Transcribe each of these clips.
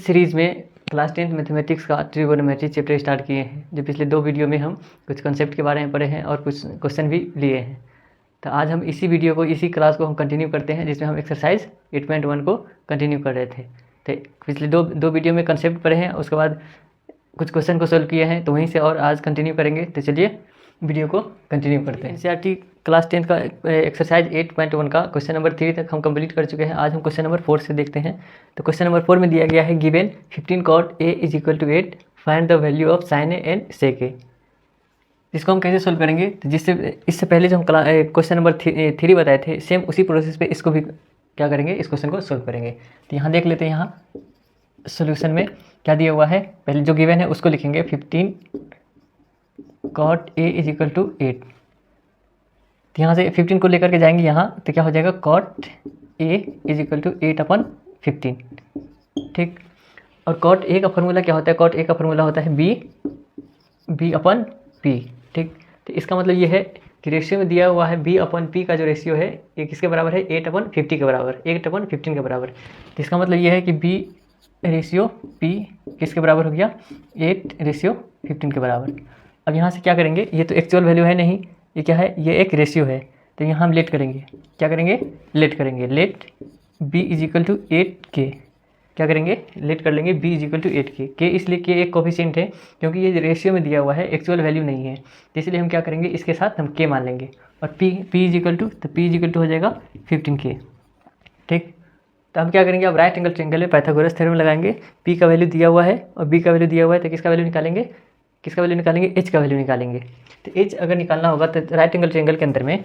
इस सीरीज़ में class 10th mathematics का ट्रिगोनोमेट्री चैप्टर स्टार्ट किए हैं, जो पिछले 2 वीडियो में हम कुछ कॉन्सेप्ट के बारे में पढ़े हैं और कुछ क्वेश्चन भी लिए हैं। तो आज हम इसी वीडियो को, इसी क्लास को हम कंटिन्यू करते हैं, जिसमें हम एक्सरसाइज 8.1 को कंटिन्यू कर रहे थे। तो पिछले दो वीडियो में कॉन्सेप्ट पढ़े हैं, उसके बाद कुछ क्वेश्चन को सोल्व किए हैं, तो वहीं से और आज कंटिन्यू करेंगे। तो चलिए वीडियो को कंटिन्यू करते हैं। एनसीईआरटी क्लास 10th का एक्सरसाइज 8.1 का क्वेश्चन नंबर 3 तक हम कंप्लीट कर चुके हैं। आज हम क्वेश्चन नंबर 4 से देखते हैं। तो क्वेश्चन नंबर 4 में दिया गया है given 15 cot a is equal to 8, find the value of sin a and sec a। इसको हम कैसे सोल्व करेंगे? तो इससे पहले जो हम क्वेश्चन नंबर 3 बताए थे, सेम उसी प्रोसेस पे इसको भी क्या करेंगे, इस क्वेश्चन को सोल्व करेंगे। तो यहाँ देख लेते हैं, यहाँ सोल्यूशन में क्या दिया हुआ है। पहले जो गिवन है उसको लिखेंगे 15 cot a is equal to 8। तो यहाँ से 15 को लेकर के जाएंगे यहाँ, तो क्या हो जाएगा cot a is equal to 8/15। ठीक, और cot a का फॉर्मूला क्या होता है? cot a का फॉर्मूला होता है b/p। ठीक, तो इसका मतलब ये है कि रेशियो में दिया हुआ है b/p का जो रेशियो है ये किसके बराबर है? 8/50 के बराबर, 8/15 के बराबर। तो इसका मतलब ये है कि b रेशियो p किसके बराबर हो गया? 8/15 के बराबर। अब यहाँ से क्या करेंगे, ये तो एक्चुअल वैल्यू है नहीं, ये क्या है? ये एक रेशियो है। तो यहाँ हम लेट करेंगे, क्या करेंगे? लेट करेंगे। Let b is equal to 8k, क्या करेंगे? लेट कर लेंगे b is equal to 8k। k इसलिए k एक कोफिशिएंट है, क्योंकि ये रेशियो में दिया हुआ है, एक्चुअल वैल्यू नहीं है। तो इसलिए हम क्या करेंगे, इसके साथ हम k मान लेंगे। और p इज इक्वल टू, तो p इज इक्वल टू हो जाएगा 15k। ठीक, तो हम क्या करेंगे, अब राइट एंगल ट्रायंगल में पाइथागोरस थ्योरम लगाएंगे। p का वैल्यू दिया हुआ है और b का वैल्यू दिया हुआ है, तो किसका वैल्यू निकालेंगे? किसका वैल्यू निकालेंगे? h का वैल्यू निकालेंगे। तो h अगर निकालना होगा तो राइट एंगल ट्रायंगल के अंदर में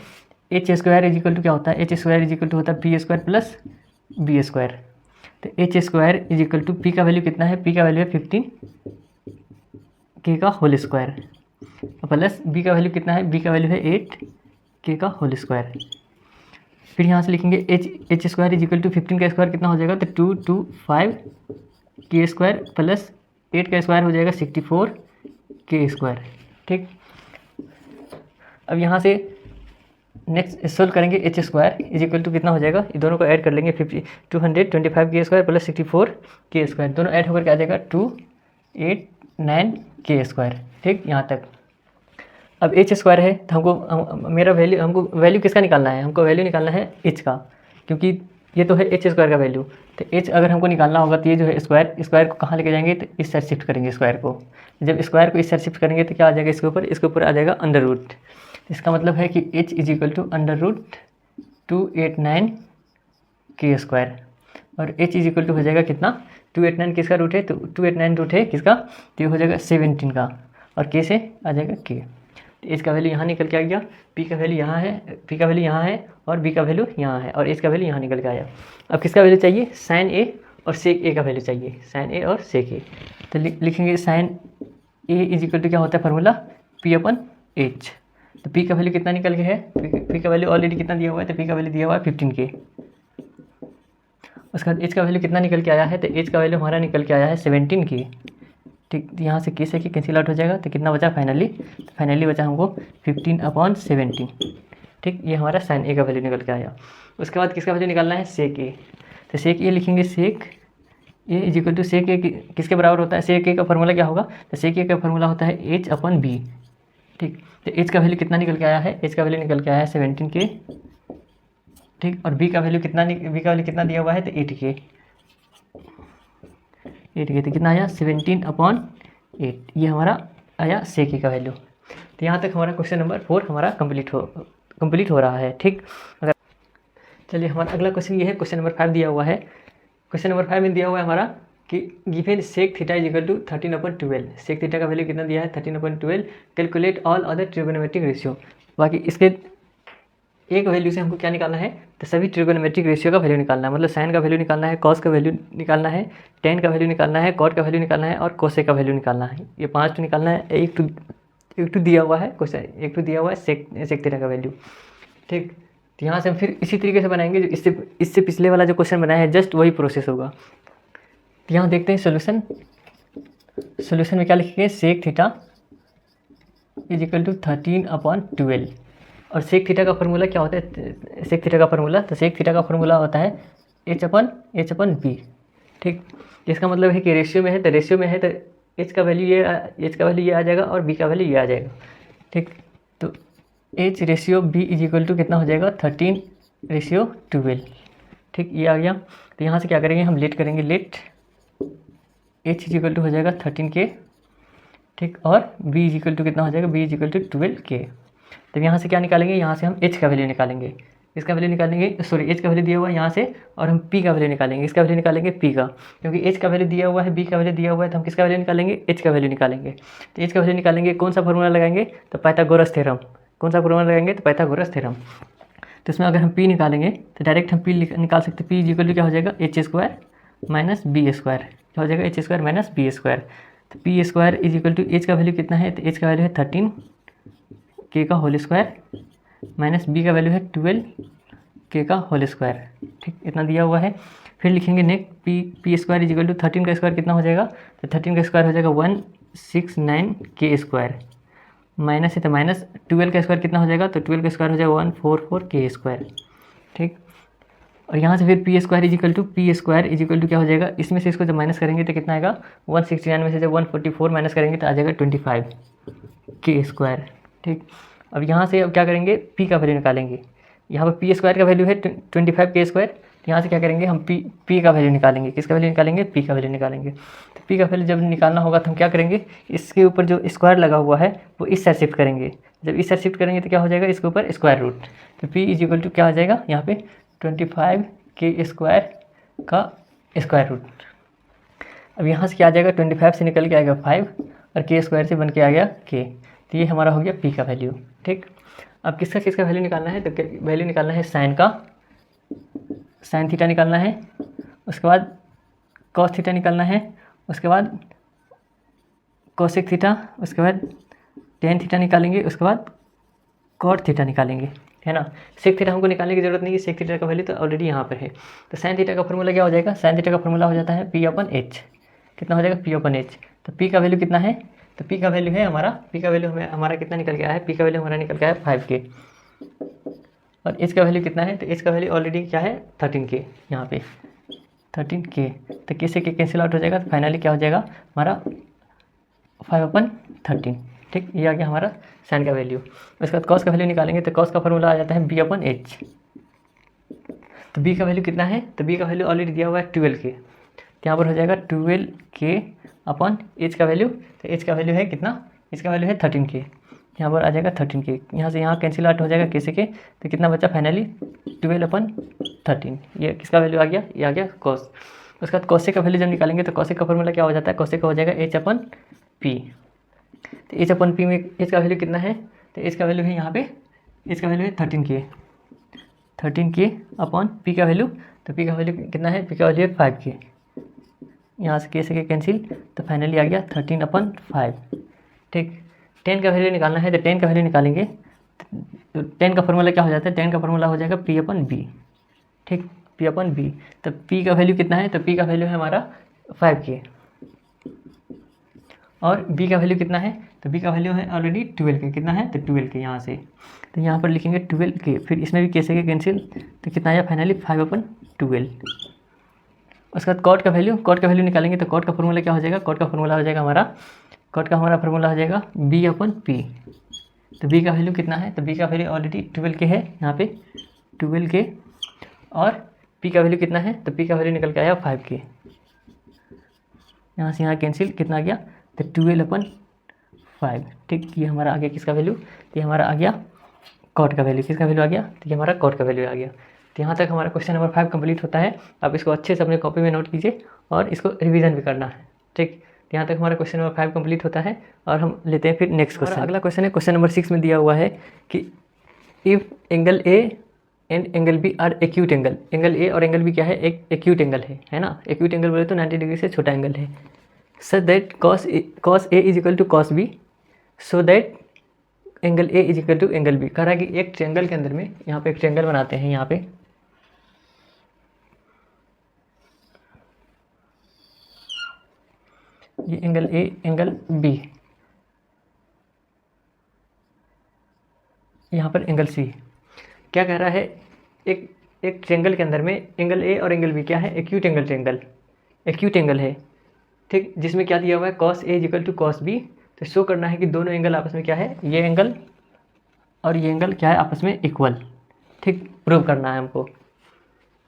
h square is equal to क्या होता है? h square is equal to होता है p square plus b square. तो h square is equal to p का वैल्यू कितना है? p का वैल्यू है 15k का होल स्क्वायर, प्लस b का वैल्यू कितना है? b का वैल्यू है 8k का होल स्क्वायर। फिर यहाँ से लिखेंगे h square is equal to 15 का स्क्वायर कितना हो जाएगा? तो 225k स्क्वायर प्लस 8 का स्क्वायर हो जाएगा 64k स्क्वायर। ठीक, अब यहाँ से नेक्स्ट सोल्व करेंगे। h square is equal to कितना हो जाएगा? ये दोनों को ऐड कर लेंगे, 225k square plus 64k square, दोनों ऐड होकर क्या आ जाएगा? 289k square. ठीक, यहाँ तक। अब h स्क्वायर है, तो हमको वैल्यू किसका निकालना है? हमको वैल्यू निकालना है h का, क्योंकि ये तो है h स्क्वायर का वैल्यू। तो h अगर हमको निकालना होगा तो ये जो है स्क्वायर को कहाँ लेके जाएंगे? तो इस साइड शिफ्ट करेंगे स्क्वायर को। जब स्क्वायर को इस साइड शिफ्ट करेंगे तो क्या आ जाएगा? इसके ऊपर आ जाएगा अंडर रूट। इसका मतलब है कि h is equal to under root 289k square, और h इज इक्वल टू हो जाएगा कितना? 289 किसका रूट है? तो 289 रूट है किसका? तो ये हो जाएगा 17 का, और k से आ जाएगा k। तो h का वैल्यू यहाँ निकल के आ गया, p का वैल्यू यहाँ है, p का वैल्यू यहाँ है, और b का वैल्यू यहाँ है, और h का वैल्यू यहाँ निकल के आया। अब किसका वैल्यू चाहिए? sin a और sec a का वैल्यू चाहिए, sin a और sec a। तो लिखेंगे sin a is equal to क्या होता है फॉर्मूला? p/h। तो p का वैल्यू कितना निकल के है? p का वैल्यू ऑलरेडी कितना दिया हुआ है? तो p का वैल्यू दिया हुआ है 15k। उसके बाद h का वैल्यू कितना निकल के आया है? तो h का वैल्यू हमारा निकल के आया है 17k। ठीक, यहाँ से k से k कैंसिल आउट हो जाएगा, तो कितना बचा फाइनली बचा हमको 15/17। ठीक, ये हमारा sin a का वैल्यू निकल के आया। उसके बाद किसका वैल्यू निकालना है? sec a। तो sec a लिखेंगे, sec a is equal to sec a किसके बराबर होता है? sec a का फॉर्मूला क्या होगा? तो sec a का फॉर्मूला होता है h/b। ठीक, तो h का वैल्यू कितना निकल के आया है? h का वैल्यू निकल के आया है 17k। ठीक, और b का वैल्यू कितना दिया हुआ है? तो 8k। तो कितना आया? 17/8। ये हमारा आया sec a का वैल्यू। तो यहाँ तक हमारा क्वेश्चन नंबर 4 हमारा कंप्लीट हो रहा है। ठीक, अगर चलिए हमारा अगला क्वेश्चन ये है, क्वेश्चन नंबर 5 दिया हुआ है। क्वेश्चन नंबर 5 में दिया हुआ है हमारा कि given sec theta is equal to 13/12। sec theta का वैल्यू कितना दिया है? 13/12। Calculate all other trigonometric ratio. बाकी इसके एक वैल्यू से हमको क्या निकालना है? तो सभी ट्रिगोनोमेट्रिक रेशियो का वैल्यू निकालना है। मतलब साइन का वैल्यू निकालना है, कॉस का वैल्यू निकालना है, टेन का वैल्यू निकालना है, कॉट का वैल्यू निकालना है, और कोसेक का वैल्यू निकालना है। ये 5 तो निकालना है। एक टू दिया हुआ है क्वेश्चन, एक टू दिया हुआ है सेक थीटा का वैल्यू। ठीक, तो यहाँ से हम फिर इसी तरीके से बनाएंगे जो इससे पिछले वाला जो क्वेश्चन बनाया है, जस्ट वही प्रोसेस होगा। तो यहाँ देखते हैं सोल्यूशन में क्या लिखेंगे? Sec theta is equal to 13/12। और सेक थीटा का फॉर्मूला क्या होता है? सेक थीटा का फॉर्मूला, तो सेक थीटा का फॉर्मूला होता है h/b। ठीक। इसका मतलब है कि रेशियो में है तो एच का वैल्यू ये आ जाएगा और बी का वैल्यू ये आ जाएगा। ठीक, तो H ratio B is equal to कितना हो जाएगा 13:12। ठीक, ये आ गया। तो यहाँ से क्या करेंगे हम, लेट करेंगे, let H is equal to हो जाएगा 13K। ठीक, और बी इज इक्वल टू कितना हो जाएगा, B is equal to 12K। तो यहाँ से क्या निकालेंगे, यहाँ से हम एच का वैल्यू निकालेंगे, इसका वैल्यू निकालेंगे, सॉरी एच का वैल्यू दिया हुआ है यहाँ से, और हम पी का वैल्यू निकालेंगे, इसका वैल्यू निकालेंगे पी का, क्योंकि एच का वैल्यू दिया हुआ है, बी का वैल्यू दिया हुआ है, तो हम किसका वैल्यू निकालेंगे, एच का वैल्यू निकालेंगे। तो एच का वैल्यू निकालेंगे, कौन सा फॉर्मूला लगाएंगे, तो पाइथागोरस थ्योरम। कौन सा फॉर्मूला लगाएंगे, तो पाइथागोरस थ्योरम। तो इसमें अगर हम पी निकालेंगे तो डायरेक्ट हम पी निकाल सकते हैं। पी इज इक्वल टू क्या हो जाएगा, H square minus B square. क्या हो जाएगा, H square minus B square. तो P square is equal to H का वैल्यू कितना है, तो एच का वैल्यू है 13K का होल स्क्वायर माइनस बी का वैल्यू है 12K का होल स्क्वायर। ठीक, इतना दिया हुआ है। फिर लिखेंगे next P square is equal to 13 का स्क्वायर कितना हो जाएगा, तो 13 का स्क्वायर हो जाएगा 169K स्क्वायर, माइनस है तो माइनस 12 का स्क्वायर कितना हो जाएगा, तो 12 का स्क्वायर हो जाएगा 144K स्क्वायर। ठीक, और यहाँ से फिर P square is equal to क्या हो जाएगा, इसमें से इसको जब माइनस करेंगे तो कितना आएगा, 169 में से जब 144 माइनस करेंगे तो आ जाएगा 25K स्क्वायर। ठीक, अब यहाँ से अब क्या करेंगे, पी का वैल्यू निकालेंगे। यहाँ पर पी स्क्वायर का वैल्यू है 25K स्क्वायर। यहाँ से क्या करेंगे हम, पी का वैल्यू निकालेंगे। किसका वैल्यू निकालेंगे, पी का वैल्यू निकालेंगे। तो पी का वैल्यू जब निकालना होगा तो हम क्या करेंगे, इसके ऊपर जो स्क्वायर लगा हुआ है वो इस साइड शिफ्ट करेंगे। जब इस साइड शिफ्ट करेंगे तो क्या हो जाएगा, इसके ऊपर स्क्वायर रूट। तो पी इज इक्वल टू क्या हो जाएगा, यहाँ पे 25K स्क्वायर का स्क्वायर रूट। अब यहाँ से क्या आ जाएगा, 25 से निकल के आएगा 5 और K स्क्वायर से बन के आ गया K। तो ये हमारा हो गया पी का वैल्यू। ठीक, अब किसका वैल्यू निकालना है, तो वैल्यू निकालना है साइन का, साइन थीटा निकालना है, उसके बाद कॉस थीटा निकालना है, उसके बाद कोसेक थीटा, उसके बाद टेन थीटा निकालेंगे, उसके बाद कॉट थीटा निकालेंगे, है ना। सेक थीटा हमको निकालने की जरूरत नहीं है, सेक थीटा का वैल्यू तो ऑलरेडी यहाँ पर है। तो साइन थीटा का फॉर्मूला क्या हो जाएगा, साइन थीटा का फॉर्मूला हो जाता है P/H। कितना हो जाएगा, P/H। तो पी का वैल्यू कितना है, तो पी का वैल्यू है हमारा, पी का वैल्यू हमारा कितना निकल के आया है, पी का वैल्यू हमारा निकल के आया है 5K। और एच का वैल्यू कितना है, तो एच का वैल्यू ऑलरेडी क्या है 13K, यहाँ पे 13K। तो K से K कैंसिल आउट हो जाएगा, तो फाइनली क्या हो जाएगा हमारा 5/13। ठीक, ये आ गया हमारा साइन का वैल्यू। उसके बाद कॉस का वैल्यू निकालेंगे, तो कॉस का फॉर्मूला आ जाता है B/H। तो बी का वैल्यू कितना है, तो बी का वैल्यू ऑलरेडी दिया हुआ है 12K। तो यहाँ पर हो जाएगा 12K अपॉन एच का वैल्यू। तो एच का वैल्यू है कितना, एच का वैल्यू है 13K। यहाँ पर आ जाएगा 13K, यहाँ से यहाँ कैंसिल आउट हो जाएगा K से K। तो कितना बचा फाइनली 12/13। ये किसका वैल्यू आ गया, ये आ गया कॉस। उसके बाद कॉसेक का वैल्यू जब निकालेंगे तो कॉसेक का फॉर्मूला क्या हो जाता है, कॉसेक का हो जाएगा H/P। तो H/P में एच का वैल्यू कितना है, तो एच का वैल्यू है यहाँ पे, एच का वैल्यू है 13K अपॉन पी का वैल्यू। तो पी का वैल्यू कितना है, पी का वैल्यू है 5K। यहाँ से K से K कैंसिल, तो फाइनली आ गया 13/5। ठीक, 10 का वैल्यू निकालना है, तो 10 का वैल्यू निकालेंगे। तो 10 का फॉर्मूला क्या हो जाता है, 10 का फॉर्मूला हो जाएगा P/B। ठीक, P/B। तो P का वैल्यू कितना है, तो P का वैल्यू है हमारा 5K। और B का वैल्यू कितना है, तो B का वैल्यू है ऑलरेडी 12K। कितना है, तो 12K यहाँ से। तो यहाँ पर लिखेंगे 12K, फिर इसमें भी K से K कैंसिल, तो कितना आया फाइनली 5/12। उसके बाद कॉट का वैल्यू निकालेंगे। तो कॉट का फॉर्मूला क्या हो जाएगा, कॉट का फॉर्मूला हो जाएगा हमारा, कॉट का हमारा फॉर्मूला हो जाएगा B/P। तो B का वैल्यू कितना है, तो B का वैल्यू ऑलरेडी 12K है यहाँ पे 12K। और P का वैल्यू कितना है, तो P का वैल्यू निकल के आया 5K। यहाँ से यहाँ कैंसिल, कितना आ गया, तो 12/5। ठीक, ये हमारा आ गया किसका वैल्यू, ये हमारा आ गया कॉट का वैल्यू। किसका वैल्यू आ गया, तो ये हमारा कॉट का वैल्यू आ गया। तो यहाँ तक हमारा क्वेश्चन नंबर 5 कंप्लीट होता है। आप इसको अच्छे से अपने कॉपी में नोट कीजिए और इसको रिवीजन भी करना है। ठीक, यहाँ तक हमारा क्वेश्चन नंबर 5 कंप्लीट होता है और हम लेते हैं फिर नेक्स्ट क्वेश्चन। अगला क्वेश्चन है क्वेश्चन नंबर 6 में दिया हुआ है कि if angle A and angle B are acute angle. Angle A और एंगल बी क्या है, एक एक्यूट एंगल है ना। एक्यूट एंगल बोले तो 90 डिग्री से छोटा एंगल है। So that cos A is equal to cos B, so that angle A is equal to angle B. कह रहा है कि एक ट्रायंगल के अंदर में, यहाँ पे एक ट्रायंगल बनाते हैं, यहाँ पे ये एंगल ए एंगल बी, यहाँ पर एंगल सी। क्या कह रहा है, एक ट्रायंगल के अंदर में एंगल ए और एंगल बी क्या है, acute angle triangle. Acute angle है, ठीक, जिसमें क्या दिया हुआ है cos A equal to cos B। तो शो करना है कि दोनों एंगल आपस में क्या है, ये एंगल और ये एंगल क्या है आपस में इक्वल, ठीक, प्रूव करना है हमको।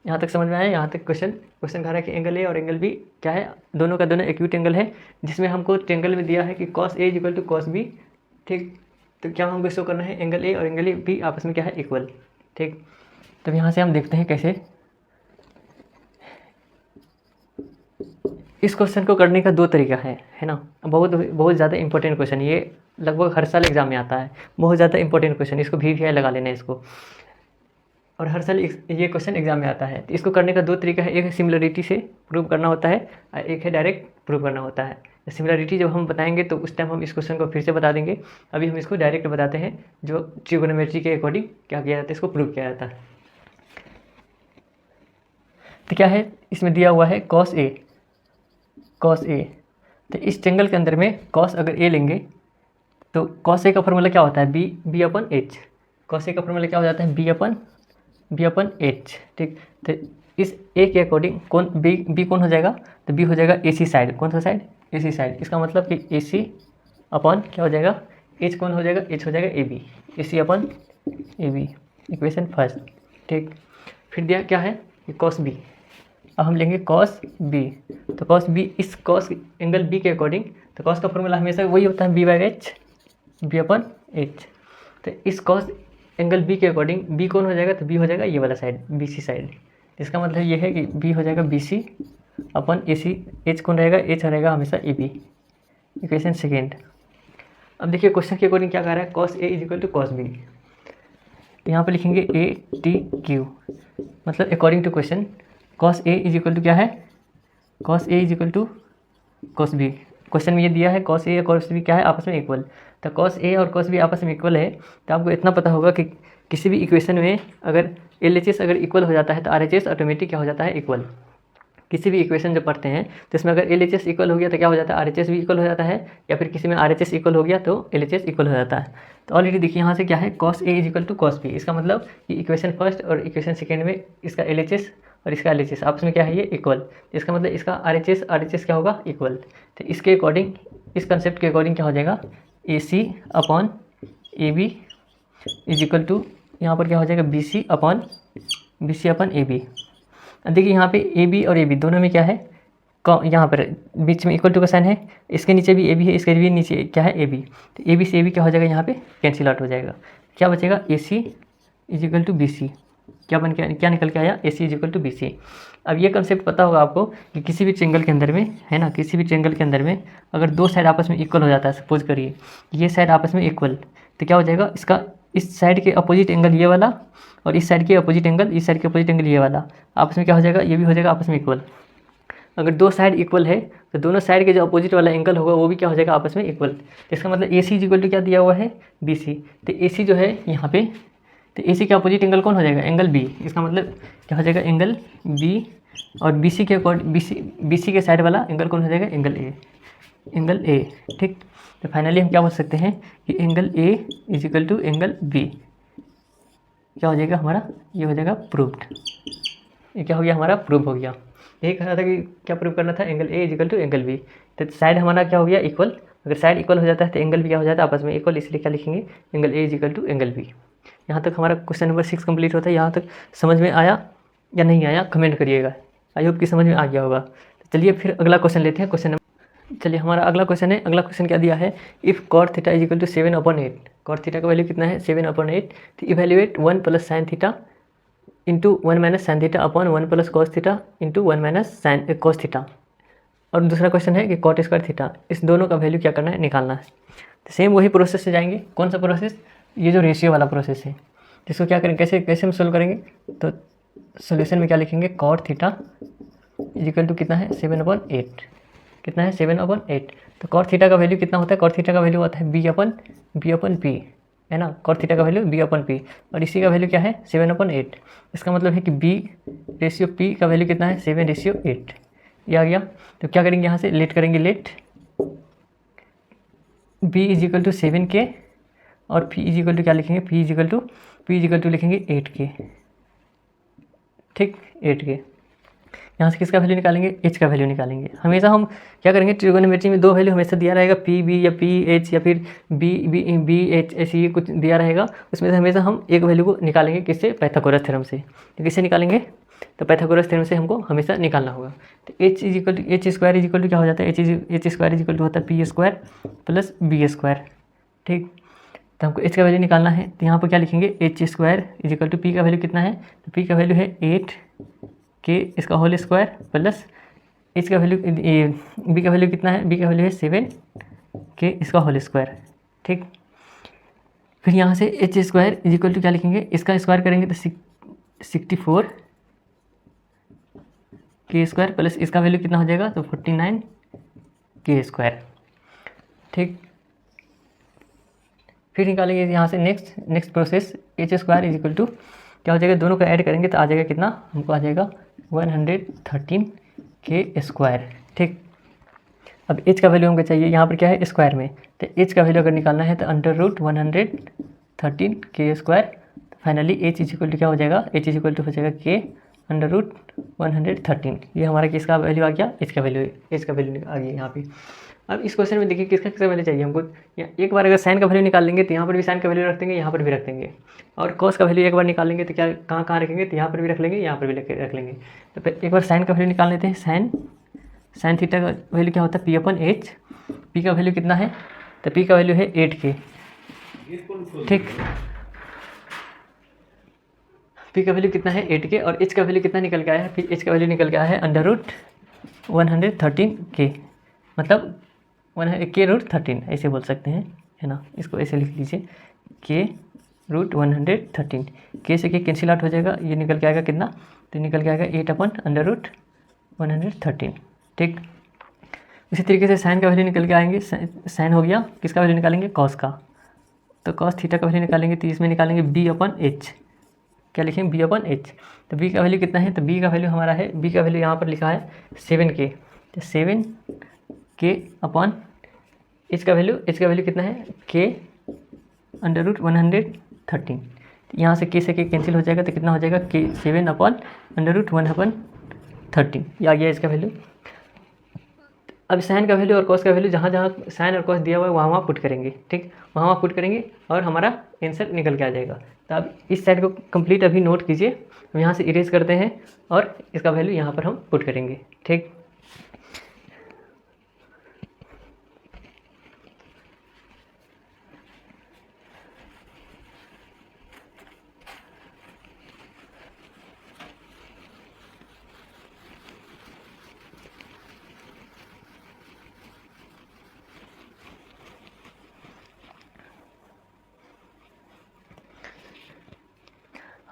यहाँ तक समझ में आया? यहाँ तक क्वेश्चन कह रहा है कि एंगल ए और एंगल बी क्या है, दोनों का दोनों एक्यूट एंगल है, जिसमें हमको ट्रायंगल में दिया है कि cos A equal to cos B, ठीक। तो क्या हमको शो करना है, एंगल ए और एंगल बी आपस में क्या है, इक्वल, ठीक। तब यहाँ से हम देखते हैं कैसे इस क्वेश्चन को करने का दो तरीका है ना। बहुत बहुत ज़्यादा इंपॉर्टेंट क्वेश्चन, ये लगभग हर साल एग्जाम में आता है, बहुत ज़्यादा इंपॉर्टेंट क्वेश्चन, इसको VVI लगा लेना इसको, और हर साल ये क्वेश्चन एग्जाम में आता है। तो इसको करने का दो तरीका है, एक है सिमिलरिटी से प्रूव करना होता है और एक है डायरेक्ट प्रूव करना होता है। सिमिलरिटी जब हम बताएंगे तो उस टाइम हम इस क्वेश्चन को फिर से बता देंगे, अभी हम इसको डायरेक्ट बताते हैं, जो ट्रिगोनोमेट्री के अकॉर्डिंग क्या किया जाता है, इसको प्रूव किया जाता है। तो क्या है, इसमें दिया हुआ है cos A। तो इस ट्रायंगल के अंदर में cos अगर A लेंगे तो cos A का फॉर्मूला क्या होता है, B upon H। cos A का फॉर्मूला क्या हो जाता है, B अपन H, ठीक। तो इस A के अकॉर्डिंग कौन B कौन हो जाएगा, तो B हो जाएगा AC साइड। कौन सा साइड, AC साइड। इसका मतलब कि AC अपन क्या हो जाएगा, H कौन हो जाएगा, H हो जाएगा AB, AC अपन AB, इक्वेशन फर्स्ट, ठीक। फिर दिया क्या है, cos B। अब हम लेंगे cos B। तो cos B इस cos एंगल B के अकॉर्डिंग, तो cos का फॉर्मूला हमेशा वही होता है B/H, B अपन H। तो इस cos एंगल B के अकॉर्डिंग B कौन हो जाएगा, तो B हो जाएगा ये वाला साइड, BC साइड। इसका मतलब ये है कि B हो जाएगा BC अपन AC, H कौन रहेगा, H रहेगा हमेशा AB, इक्वेशन सेकेंड। अब देखिए क्वेश्चन के अकॉर्डिंग क्या कह रहा है, cos A is equal to cos B। तो यहाँ पर लिखेंगे ATQ, मतलब according to question cos A is equal to क्या है, cos A is equal to cos B। Question में ये दिया है cos A और cos B क्या है, आपस में इक्वल। तो cos A और cos B आपस में इक्वल है, तो आपको इतना पता होगा कि किसी भी इक्वेशन में अगर LHS अगर इक्वल हो जाता है तो RHS ऑटोमेटिक क्या हो जाता है, इक्वल। किसी भी इक्वेशन जब पढ़ते हैं तो इसमें अगर LHS इक्वल हो गया तो क्या हो जाता है, RHS भी इक्वल हो जाता है, या फिर किसी में RHS इक्वल हो गया तो LHS इक्वल हो जाता है। तो ऑलरेडी देखिए यहाँ से क्या है, cos A is equal to cos B। इसका मतलब कि इक्वेशन फर्स्ट और इक्वेशन सेकेंड में इसका LHS और इसका LHS आपस में क्या है, ये इक्वल। इसका मतलब इसका RHS क्या होगा, इक्वल। तो इसके अकॉर्डिंग, इस कंसेप्ट के अकॉर्डिंग क्या हो जाएगा, AC upon AB is equal to, यहाँ पर क्या हो जाएगा, BC अपॉन AB। देखिए यहाँ पे AB और AB दोनों में क्या है, यहाँ पर बीच में इक्वल टू का साइन है, इसके नीचे भी AB है, इसके भी नीचे क्या है, AB। तो AB से AB क्या हो जाएगा, यहाँ पे कैंसिल आउट हो जाएगा। क्या बचेगा, AC is equal to BC। क्या निकल के आया, AC is equal to BC। अब ये कंसेप्ट पता होगा आपको कि किसी भी ट्रायंगल के अंदर में है ना, किसी भी ट्रायंगल के अंदर में अगर दो साइड आपस में इक्वल हो जाता है, सपोज करिए ये साइड आपस में इक्वल, तो क्या हो जाएगा, इसका इस साइड के अपोजिट एंगल ये वाला और इस साइड के अपोजिट एंगल, इस साइड के अपोजिट एंगल ये वाला आपस में क्या हो जाएगा, ये भी हो जाएगा आपस में इक्वल। अगर दो साइड इक्वल है तो दोनों साइड के जो अपोजिट वाला एंगल होगा वो भी क्या हो जाएगा, आपस में इक्वल। तो इसका मतलब AC इज इक्वल टू क्या दिया हुआ है, BC। तो AC जो है यहाँ पे, तो AC के अपोजिट एंगल कौन हो जाएगा, एंगल B। इसका मतलब क्या हो जाएगा, एंगल B, और BC के अकॉर्डिंग BC के साइड वाला एंगल कौन हो जाएगा, एंगल A, ठीक। तो फाइनली हम क्या बोल सकते हैं कि angle A is equal to angle B क्या हो जाएगा हमारा, ये हो जाएगा प्रूव्ड। ये क्या हो गया, हमारा प्रूव हो गया। यही कहना था कि क्या प्रूव करना था, angle A is equal to angle B। तो साइड हमारा क्या हो गया, इक्वल। अगर साइड इक्वल हो जाता है तो एंगल भी क्या हो जाता है, आपस में इक्वल, इसलिए क्या लिखेंगे, angle A is equal to angle B। यहाँ तक हमारा क्वेश्चन नंबर 6 कंप्लीट होता है। यहाँ तक समझ में आया या नहीं आया, कमेंट करिएगा। आई होप कि समझ में आ गया होगा। तो चलिए फिर अगला क्वेश्चन लेते हैं। चलिए हमारा अगला क्वेश्चन है। अगला क्वेश्चन क्या दिया है, if cot theta is equal to 7/8। cot theta का वैल्यू कितना है, 7/8। तो evaluate 1 plus sine theta into 1 minus sine theta upon 1 plus cos theta into 1 minus sine cos theta. और दूसरा क्वेश्चन है कि cot स्क्वायर थीटा, इस दोनों का वैल्यू क्या करना है, निकालना है। तो सेम वही प्रोसेस से जाएंगे। कौन सा प्रोसेस, ये जो रेशियो वाला प्रोसेस है, जिसको क्या करेंगे, कैसे हम सोल्व करेंगे। तो सोल्यूशन में क्या लिखेंगे, cot theta is equal to कितना है, 7/8। कितना है, 7/8। तो cot थीटा का वैल्यू कितना होता है, cot थीटा का वैल्यू होता है b अपन p, है ना। cot थीटा का वैल्यू b अपन p, और इसी का वैल्यू क्या है, 7/8। इसका मतलब है कि b/p का वैल्यू कितना है, 7/8। ये आ गया। तो क्या करेंगे, यहाँ से लेट करेंगे, let b is equal to 7k और p इज इक्वल टू क्या लिखेंगे, p इज इक्वल टू लिखेंगे 8k, ठीक, 8k। यहाँ से किसका वैल्यू निकालेंगे, एच का वैल्यू निकालेंगे। हमेशा हम क्या करेंगे, ट्रिगोनोमेट्री में दो वैल्यू हमेशा दिया रहेगा, पी बी या पी एच या फिर बी एच ऐसी कुछ दिया रहेगा, उसमें से हमेशा हम एक वैल्यू को निकालेंगे, किससे, पाइथागोरस थ्योरम से। तो किससे निकालेंगे, तो पाइथागोरस थ्योरम से हमको हमेशा निकालना होगा। तो H is equal to H square is equal to क्या हो जाता है, H square is equal to होता है P square plus B square. ठीक, तो हमको एच का वैल्यू निकालना है, तो यहाँ पर क्या लिखेंगे, H square is equal to P का वैल्यू कितना है, तो पी का वैल्यू है 8 के इसका होल स्क्वायर प्लस एच का वैल्यू, बी का वैल्यू कितना है, बी का वैल्यू है 7 के इसका होल स्क्वायर। ठीक, फिर यहाँ से H square is equal to क्या लिखेंगे, इसका स्क्वायर करेंगे तो 64 के स्क्वायर प्लस इसका वैल्यू कितना हो जाएगा, तो 49 के स्क्वायर। ठीक, फिर निकालेंगे यहाँ से next process, H square is equal to क्या हो जाएगा, दोनों को ऐड करेंगे तो आ जाएगा कितना, हमको आ जाएगा 113 के स्क्वायर। ठीक, अब एच का वैल्यू हमको चाहिए, यहाँ पर क्या है, स्क्वायर में, तो एच का वैल्यू अगर निकालना है तो √113 के square. Finally H is equal to क्या हो जाएगा, एच इज इक्वल टू हो जाएगा के √113। ये हमारा किसका वैल्यू आ गया, एच का वैल्यू आ गया यहाँ पे। अब इस क्वेश्चन में देखिए किसका वैल्यू चाहिए हमको, एक बार अगर साइन का वैल्यू निकाल लेंगे तो यहाँ पर भी साइन का वैल्यू रख देंगे, यहाँ पर भी रख देंगे, और कॉस का वैल्यू एक बार निकाल लेंगे तो क्या कहाँ रखेंगे, तो यहाँ पर भी रख लेंगे, यहाँ पर भी रख लेंगे। तो एक बार साइन का वैल्यू निकाल लेते हैं, साइन थीटा का वैल्यू क्या होता है, P/H। पी का वैल्यू कितना है, तो पी का वैल्यू है 8K। ठीक, पी का वैल्यू कितना है 8K, और एच का वैल्यू कितना निकल के आया है, एच का वैल्यू निकल के आया है √113K, मतलब K√13 ऐसे बोल सकते हैं, है ना, इसको ऐसे लिख लीजिए, K√113। के से के कैंसिल आउट हो जाएगा, ये निकल के आएगा कितना, तो निकल के आएगा 8/√113। ठीक, इसी तरीके से साइन का वैल्यू निकल के आएंगे, साइन हो गया, किसका वैल्यू निकालेंगे, कॉस का, तो कॉस थीटा का वैल्यू निकालेंगे, तो इसमें निकालेंगे B/H। क्या लिखेंगे, B/H। तो बी का वैल्यू कितना है, तो बी का वैल्यू हमारा है, बी का वैल्यू यहाँ पर लिखा है 7K, तो 7K अपॉन एच का वैल्यू कितना है, K√113। यहाँ से के कैंसिल हो जाएगा, तो कितना हो जाएगा, K 7/√113, ये आ गया इसका वैल्यू। अब साइन का वैल्यू और कॉस का वैल्यू जहाँ साइन और कॉस दिया हुआ है वहाँ पुट करेंगे। ठीक, वहाँ पुट करेंगे और हमारा आंसर निकल के आ जाएगा। तो अब इस साइड को कंप्लीट अभी नोट कीजिए, हम यहाँ से इरेज करते हैं और इसका वैल्यू यहाँ पर हम पुट करेंगे। ठीक,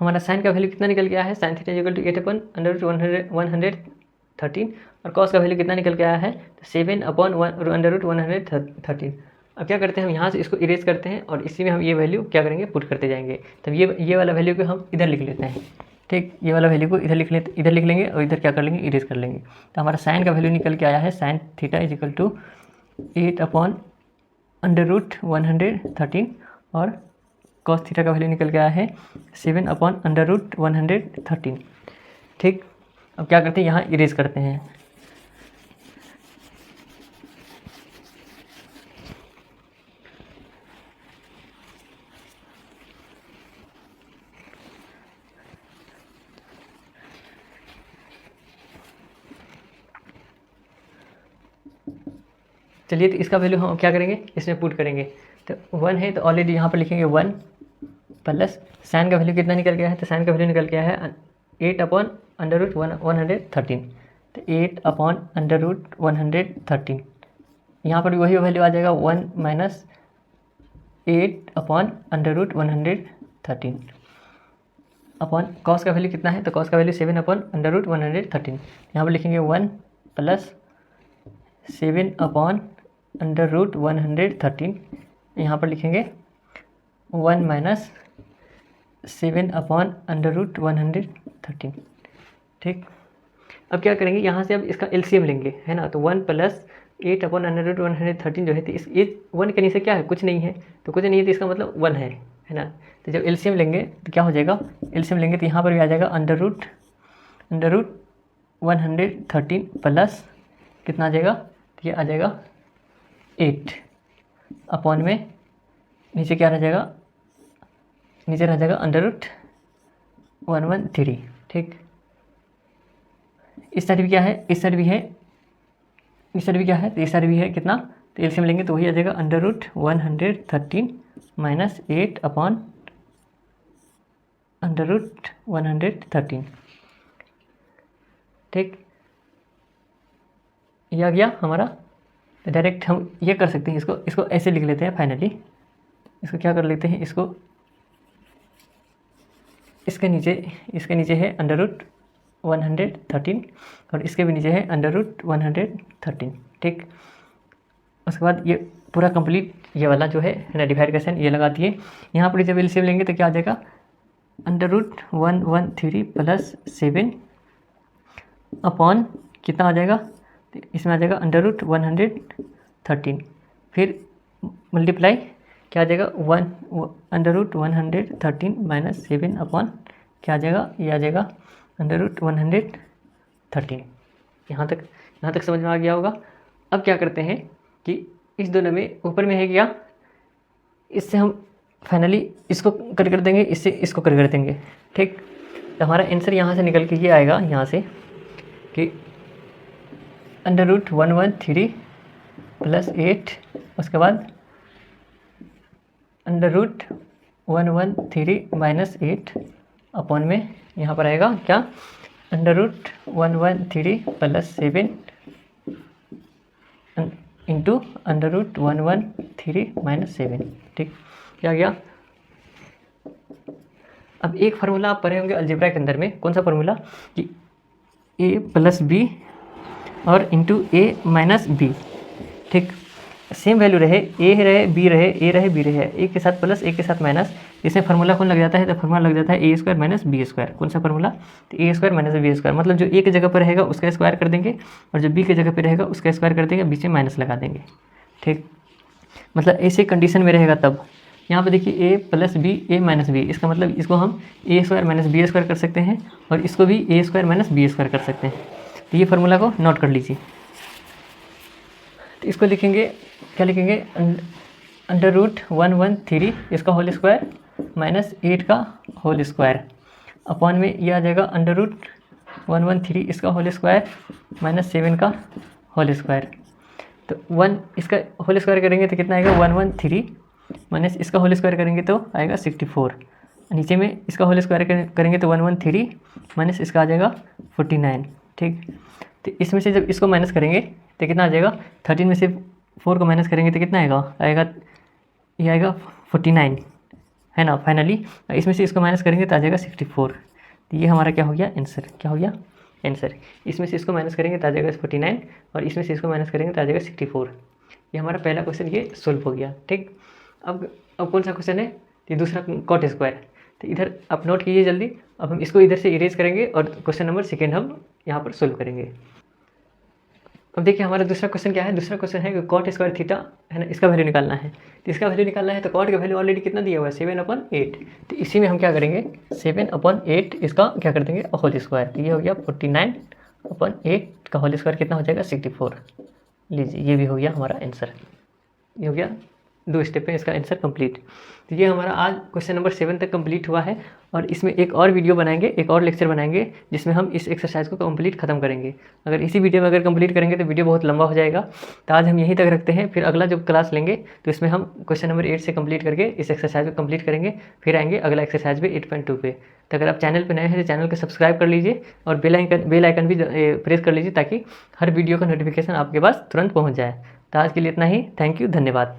हमारा साइन का वैल्यू कितना निकल गया है, साइन थीटा इक्वल टू 8/√113, और कॉस का वैल्यू कितना निकल के आया है, 7/√113। अब क्या करते हैं, हम यहाँ से इसको इरेज करते हैं और इसी में हम ये वैल्यू क्या करेंगे, पुट करते जाएंगे। तब ये वाला वैल्यू को हम इधर लिख लेते हैं। ठीक, ये वाला वैल्यू को इधर लिख लेंगे और इधर क्या कर लेंगे, इरेज कर लेंगे। तो हमारा साइन का वैल्यू निकल के आया है, sine theta is equal to 8/√113, और कॉस थीटा का वैल्यू निकल के आया है 7/√113। ठीक, अब क्या करते हैं, यहाँ इरेज करते हैं। चलिए, तो इसका वैल्यू हम क्या करेंगे, इसमें पुट करेंगे। तो 1 है तो ऑलरेडी यहाँ पर लिखेंगे 1 प्लस साइन का वैल्यू कितना निकल गया है, तो साइन का वैल्यू निकल गया है 8/√113। तो 8/√113, यहाँ पर भी वही वैल्यू आ जाएगा, 1 माइनस 8/√113 अपॉन कॉस का वैल्यू कितना है, तो कॉस का वैल्यू 7/√113। यहाँ पर लिखेंगे 1 प्लस 7/√113, यहाँ पर लिखेंगे 1 माइनस 7/√113। ठीक, अब क्या करेंगे, यहाँ से अब इसका एलसीएम लेंगे, है ना। तो 1 प्लस 8/√113 जो है, तो इस 1 के नीचे क्या है, कुछ नहीं है, तो कुछ नहीं है तो इसका मतलब 1 है ना। तो जब एलसीएम लेंगे तो क्या हो जाएगा, एलसीएम लेंगे तो यहाँ पर भी आ जाएगा अंडर रूट 113 प्लस कितना आ जाएगा, ये आ जाएगा 8 अपॉन में नीचे क्या रह जाएगा, नीचे रह जाएगा √113। ठीक, इस साइड भी क्या है, इस साइड भी है, इस साइड भी क्या है, तो इस साइड भी है कितना, तो एलसीएम लेंगे तो वही आ जाएगा √113 माइनस 8 अपॉन √113। ठीक, ये आ गया हमारा। तो डायरेक्ट हम ये कर सकते हैं, इसको ऐसे लिख लेते हैं फाइनली। इसको क्या कर लेते हैं, इसको इसके नीचे है √113 और इसके भी नीचे है √113। ठीक, उसके बाद ये पूरा कंप्लीट ये वाला जो है डिवाइड क्वेश्चन ये लगा दिए। यहाँ पर जब एलसीएम लेंगे तो क्या आ जाएगा, √113 प्लस 7 अपॉन कितना आ जाएगा, तो इसमें आ जाएगा √113, फिर मल्टीप्लाई क्या आ जाएगा, √113 माइनस 7 अपॉन क्या आ जाएगा, ये आ जाएगा √113। यहाँ तक समझ में आ गया होगा। अब क्या करते हैं कि इस दोनों में ऊपर में है क्या, इससे हम फाइनली इसको कट कर देंगे, इससे इसको कट कर देंगे। ठीक, तो हमारा आंसर यहाँ से निकल के ये आएगा, यहाँ से कि √113 प्लस 8 उसके बाद √113 माइनस 8 अपॉन में यहाँ पर आएगा क्या, √113 प्लस 7 इंटू √113 माइनस 7। ठीक, क्या गया। अब एक फार्मूला आप पढ़े होंगे अलजेब्रा के अंदर में, कौन सा फार्मूला, कि a प्लस बी और इंटू ए माइनस बी। ठीक, सेम वैल्यू रहे, ए रहे बी रहे, ए रहे बी रहे, एक के साथ प्लस एक के साथ माइनस, इसमें फार्मूला कौन लग जाता है, तो फार्मूला लग जाता है a² माइनस b²। कौन सा फार्मूला, तो a² माइनस b², मतलब जो ए की जगह पर रहेगा उसका स्क्वायर कर देंगे और जो बी की जगह पर रहेगा उसका स्क्वायर कर देंगे, बीच में माइनस लगा देंगे। ठीक, मतलब ऐसे कंडीशन में रहेगा तब। यहाँ पे देखिए a plus B A minus B, इसका मतलब इसको हम a² माइनस b² कर सकते हैं और इसको भी a² माइनस b² कर सकते हैं। तो ये फार्मूला को नोट कर लीजिए। तो इसको लिखेंगे, क्या लिखेंगे, √113 इसका होल स्क्वायर माइनस 8 का होल स्क्वायर अपॉन में ये आ जाएगा √113 इसका होल स्क्वायर माइनस 7 का होल स्क्वायर। तो 1 इसका होल स्क्वायर करेंगे तो कितना आएगा, 113 माइनस इसका होल स्क्वायर करेंगे तो आएगा 64। नीचे में इसका होल स्क्वायर करेंगे तो 113 माइनस इसका आ जाएगा 49। ठीक, तो इसमें से जब इसको माइनस करेंगे तो कितना आ जाएगा, 13 में से 4 को माइनस करेंगे तो कितना आएगा, ये आएगा 49 है ना फाइनली। इसमें से इसको माइनस करेंगे तो आ जाएगा 64। तो ये हमारा क्या हो गया, आंसर। क्या हो गया, आंसर। इसमें से इसको माइनस करेंगे तो आ जाएगा 49 और इसमें से इसको माइनस करेंगे तो आ जाएगा 64। ये हमारा पहला क्वेश्चन ये सोल्व हो गया। ठीक, अब कौन सा क्वेश्चन है, ये दूसरा कॉट स्क्वायर। तो इधर आप नोट कीजिए जल्दी। अब हम इसको इधर से इरेज करेंगे और क्वेश्चन नंबर 2 हम यहाँ पर सोल्व करेंगे। अब देखिए हमारा दूसरा क्वेश्चन क्या है, दूसरा क्वेश्चन है कि कॉट स्क्वायर थीटा है ना, इसका वैल्यू निकालना है। तो इसका वैल्यू निकालना है तो कॉट का वैल्यू ऑलरेडी कितना दिया हुआ है, 7/8। तो इसी में हम क्या करेंगे, 7/8 इसका क्या कर देंगे, होल स्क्वायर। तो ये हो गया 49/8 का होल स्क्वायर कितना हो जाएगा, 64। लीजिए ये भी हो गया हमारा आंसर। ये हो गया 2 स्टेप में इसका आंसर कंप्लीट। तो ये हमारा आज क्वेश्चन नंबर 7 तक कंप्लीट हुआ है और इसमें एक और वीडियो बनाएंगे, एक और लेक्चर बनाएंगे जिसमें हम इस एक्सरसाइज को कंप्लीट खत्म करेंगे। अगर इसी वीडियो में अगर कंप्लीट करेंगे तो वीडियो बहुत लंबा हो जाएगा। तो आज हम यहीं तक रखते हैं, फिर अगला जब क्लास लेंगे तो इसमें हम क्वेश्चन नंबर 8 से कंप्लीट करके इस एक्सरसाइज को कंप्लीट करेंगे, फिर आएंगे अगला एक्सरसाइज पे 8.2 पे। तो अगर आप चैनल पर नए हैं तो चैनल को सब्सक्राइब कर लीजिए और बेल आइकन भी प्रेस कर लीजिए ताकि हर वीडियो का नोटिफिकेशन आपके पास तुरंत पहुँच जाए। तो आज के लिए इतना ही। थैंक यू, धन्यवाद।